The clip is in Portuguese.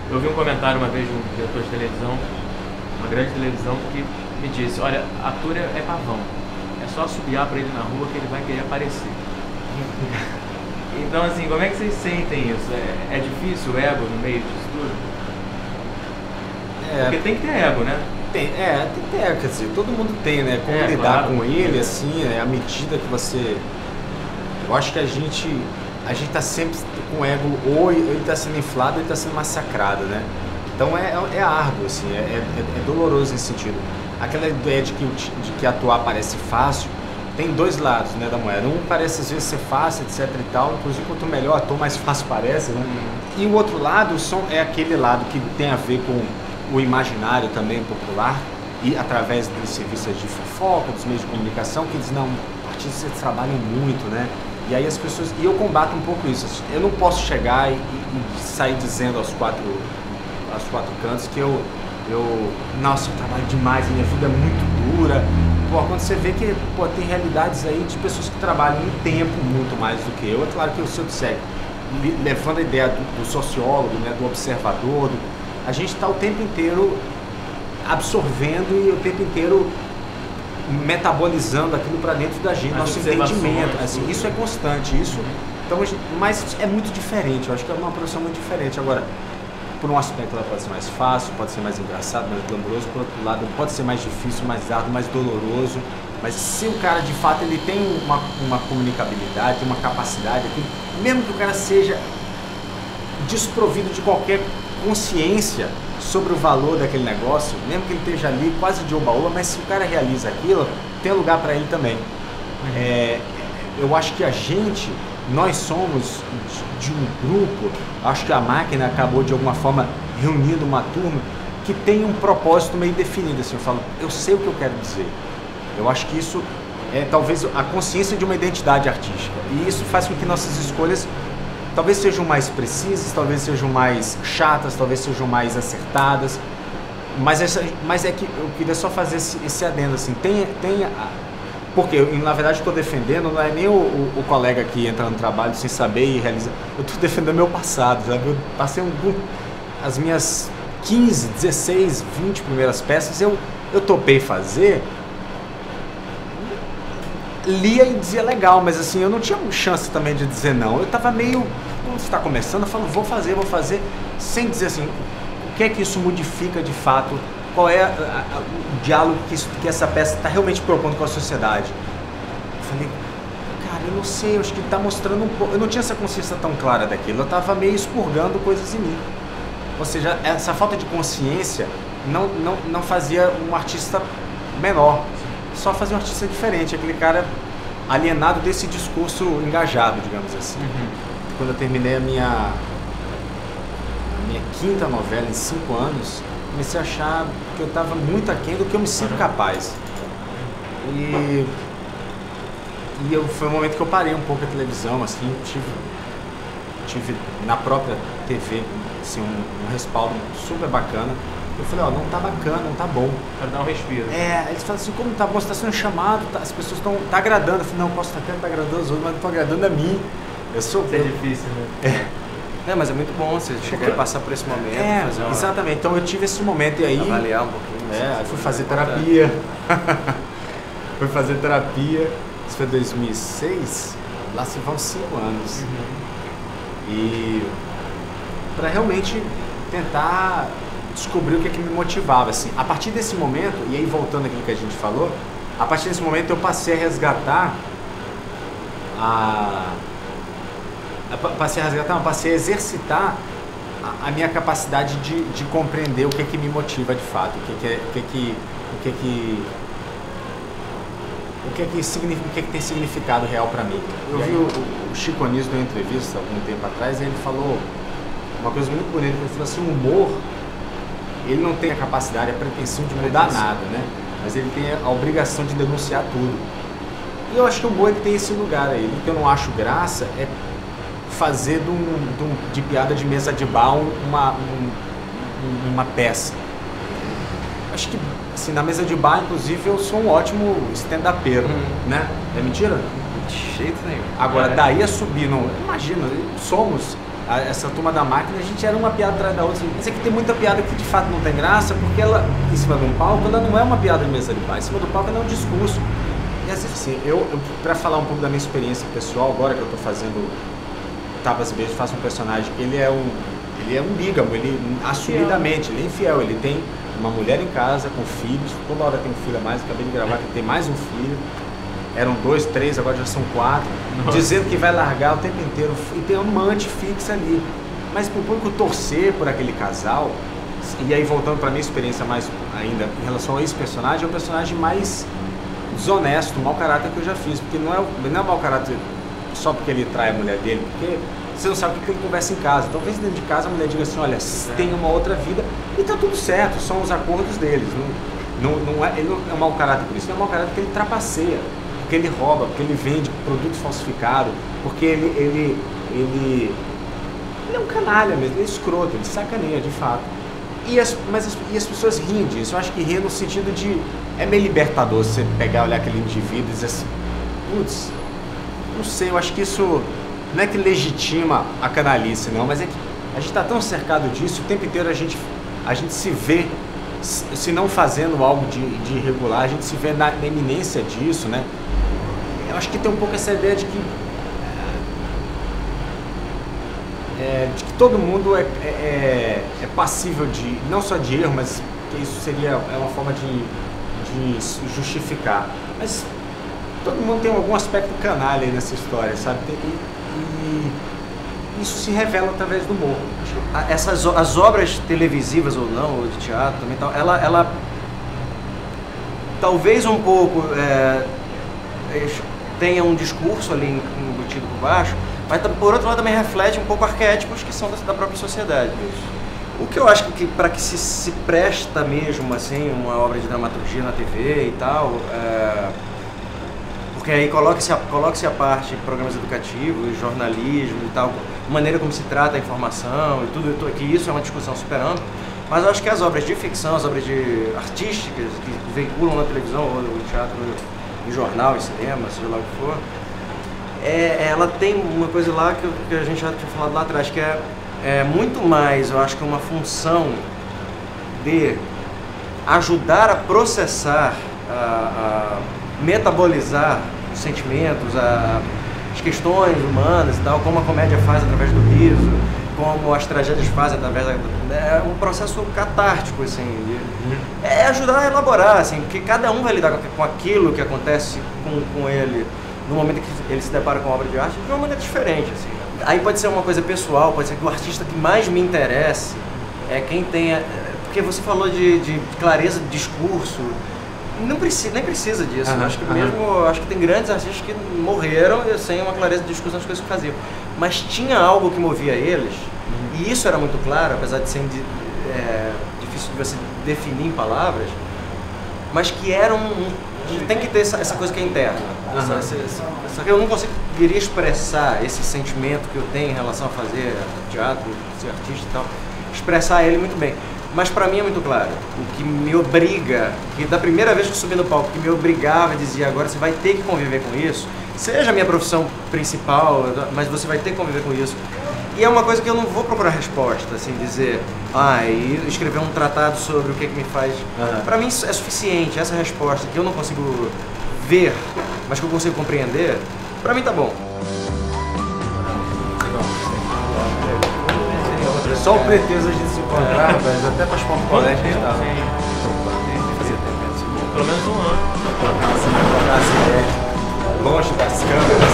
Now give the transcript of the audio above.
Eu vi um comentário uma vez de um diretor de televisão, uma grande televisão, que me disse: olha, ator é pavão, é só assobiar pra ele na rua que ele vai querer aparecer. Então, assim, como é que vocês sentem isso? É difícil o ego no meio disso tudo? Porque tem que ter ego, né? Tem que ter ego, quer dizer, todo mundo tem, né? Como lidar claro, com ele, assim, à medida que você... Eu acho que a gente tá sempre com o ego, ou ele tá sendo inflado ou ele tá sendo massacrado, né? Então é árduo, assim, é doloroso nesse sentido. Aquela ideia de que atuar parece fácil, tem dois lados, né, da moeda. Um parece às vezes ser fácil, etc e tal, inclusive quanto melhor ator, mais fácil parece, né? E o outro lado é aquele lado que tem a ver com o imaginário também popular, e através dos serviços de fofoca, dos meios de comunicação, que dizem, não, artistas trabalham muito, né? E aí as pessoas... E eu combato um pouco isso. Eu não posso chegar e sair dizendo aos quatro cantos que nossa, eu trabalho demais, minha vida é muito dura. Pô, quando você vê que tem realidades aí de pessoas que trabalham um tempo muito mais do que eu, é claro que o seu segue, levando a ideia do sociólogo, né, do observador, a gente está o tempo inteiro absorvendo e o tempo inteiro metabolizando aquilo para dentro da gente, nosso entendimento, assim, isso é constante, então, mas é muito diferente, eu acho que é uma profissão muito diferente. Agora, por um aspecto ela pode ser mais fácil, pode ser mais engraçado, mais glamouroso, por outro lado pode ser mais difícil, mais árduo, mais doloroso, mas se o cara de fato ele tem uma comunicabilidade, tem uma capacidade, mesmo que o cara seja desprovido de qualquer consciência sobre o valor daquele negócio, mesmo que ele esteja ali quase de oba-oba, mas se o cara realiza aquilo, tem lugar para ele também. Eu acho que nós somos de um grupo, acho que a máquina acabou de alguma forma reunindo uma turma que tem um propósito meio definido, assim, eu falo, eu sei o que eu quero dizer. Eu acho que isso é talvez a consciência de uma identidade artística, e isso faz com que nossas escolhas talvez sejam mais precisas, talvez sejam mais chatas, talvez sejam mais acertadas, mas é que eu queria só fazer esse adendo, assim, porque eu, na verdade, estou defendendo, não é nem o colega que entra no trabalho sem saber e realiza, eu estou defendendo meu passado, sabe? Eu passei as minhas 15, 16, 20 primeiras peças, eu topei fazer, lia e dizia legal, mas assim, eu não tinha chance também de dizer não. Eu estava meio, quando você está começando, eu falo, vou fazer, sem dizer assim, o que é que isso modifica de fato, qual é o diálogo que essa peça está realmente propondo com a sociedade. Eu falei, cara, eu não sei, eu acho que está mostrando um pouco, eu não tinha essa consciência tão clara daquilo, eu estava meio expurgando coisas em mim. Ou seja, essa falta de consciência não fazia um artista menor, só fazia um artista diferente, aquele cara alienado desse discurso engajado, digamos assim. Quando eu terminei a minha quinta novela em 5 anos, comecei a achar que eu estava muito aquém do que eu me sinto capaz. E foi um momento que eu parei um pouco a televisão, assim, tive na própria TV assim, um respaldo super bacana. Eu falei, ó, não tá bacana, não tá bom. Para dar um respiro. Eles falam assim, como tá bom, você tá sendo chamado, as pessoas estão agradando. Eu falei, não, posso estar agradando os outros, mas não estão agradando a mim. Isso é difícil, né? Mas é muito bom você chegar e passar por esse momento. Fazer exatamente. Então eu tive esse momento e aí... Avaliar um pouquinho. Aí fui fazer terapia. Fui fazer terapia. Isso foi 2006. Lá se vão 5 anos. E para realmente tentar descobrir o que me motivava. Assim. A partir desse momento, e aí voltando àquilo que a gente falou, a partir desse momento eu passei a resgatar passei a exercitar a minha capacidade de compreender o que me motiva de fato, o que tem significado real para mim. Eu vi o Chico Anísio numa entrevista algum tempo atrás, e ele falou uma coisa muito bonita, ele falou assim, o humor, ele não tem a capacidade, a pretensão de mudar nada, né? Mas ele tem a obrigação de denunciar tudo. E eu acho que o humor ele tem esse lugar aí. O que eu não acho graça é fazer de piada de mesa de bar uma peça. Acho que assim, na mesa de bar, inclusive, eu sou um ótimo stand-upero, né? É mentira? De jeito nenhum. Agora, daí a subir, imagina, somos essa turma da máquina, a gente era uma piada atrás da outra. Mas é que tem muita piada que de fato não tem graça, porque ela, em cima de um palco, ela não é uma piada de mesa de bar. Em cima do palco ela é um discurso. E às vezes, assim, pra falar um pouco da minha experiência pessoal, agora que eu tô fazendo Tapas e Beijos, faço um personagem, ele é um bígamo, ele assumidamente, ele é infiel, ele tem uma mulher em casa com filhos, toda hora tem um filho a mais, acabei de gravar que ele tem mais um filho. Eram 2, 3, agora já são 4, dizendo que vai largar o tempo inteiro e tem uma amante fixa ali. Mas pro público torcer por aquele casal, e aí voltando pra minha experiência mais ainda em relação a esse personagem, é o personagem mais desonesto, mau caráter que eu já fiz, porque não é mau caráter só porque ele trai a mulher dele, porque você não sabe o que ele conversa em casa. Talvez dentro de casa a mulher diga assim, olha, tem uma outra vida e tá tudo certo, são os acordos deles. Ele não é mau caráter por isso, não é mau caráter porque ele trapaceia. Porque ele rouba, porque ele vende produto falsificado, porque ele é um canalha mesmo, ele é escroto, ele sacaneia de fato. E as pessoas riem disso, eu acho que riem no sentido de, é meio libertador você pegar, olhar aquele indivíduo e dizer assim, putz, não sei, eu acho que isso não é que legitima a canalice não, mas é que a gente está tão cercado disso, o tempo inteiro a gente se vê, se não fazendo algo de irregular, a gente se vê na iminência disso, né? Eu acho que tem um pouco essa ideia de que todo mundo é passível de, não só de erro, mas que isso seria uma forma de justificar. Mas todo mundo tem algum aspecto canalha aí nessa história, sabe? E isso se revela através do humor. As obras televisivas ou não, ou de teatro também, ela talvez um pouco tenha um discurso ali embutido por baixo, mas por outro lado também reflete um pouco arquétipos que são da própria sociedade. O que eu acho que para que se presta mesmo assim uma obra de dramaturgia na TV e tal, porque aí coloque-se a parte de programas educativos, jornalismo e tal, maneira como se trata a informação e tudo, que isso é uma discussão super ampla, mas eu acho que as obras de ficção, as obras artísticas que veiculam na televisão ou no teatro, em jornal, em cinema, seja lá o que for, ela tem uma coisa lá que a gente já tinha falado lá atrás, que é muito mais, eu acho que uma função de ajudar a processar, a metabolizar os sentimentos, as questões humanas e tal, como a comédia faz através do riso, como as tragédias fazem através é um processo catártico, assim, ajudar a elaborar, assim, porque cada um vai lidar com aquilo que acontece com ele no momento que ele se depara com a obra de arte de uma maneira diferente, assim. Aí pode ser uma coisa pessoal, pode ser que o artista que mais me interesse é quem tenha, porque você falou de clareza de discurso, nem precisa disso. Acho que tem grandes artistas que morreram sem uma clareza de discussão nas coisas que faziam. Mas tinha algo que movia eles, e isso era muito claro, apesar de ser difícil de você definir em palavras, mas que era tem que ter essa coisa que é interna. Eu não conseguiria expressar esse sentimento que eu tenho em relação a fazer teatro, ser artista e tal, expressar ele muito bem. Mas pra mim é muito claro, o que me obriga, que da primeira vez que eu subi no palco, que me obrigava e dizia, agora você vai ter que conviver com isso, seja a minha profissão principal, mas você vai ter que conviver com isso. E é uma coisa que eu não vou procurar resposta, assim, dizer, e escrever um tratado sobre o que me faz. Pra mim isso é suficiente, essa resposta que eu não consigo ver, mas que eu consigo compreender, pra mim tá bom. Só o pretexto a gente se encontrar, mas até para chupar um colégio a gente tava. Pelo menos um ano. Longe das câmeras.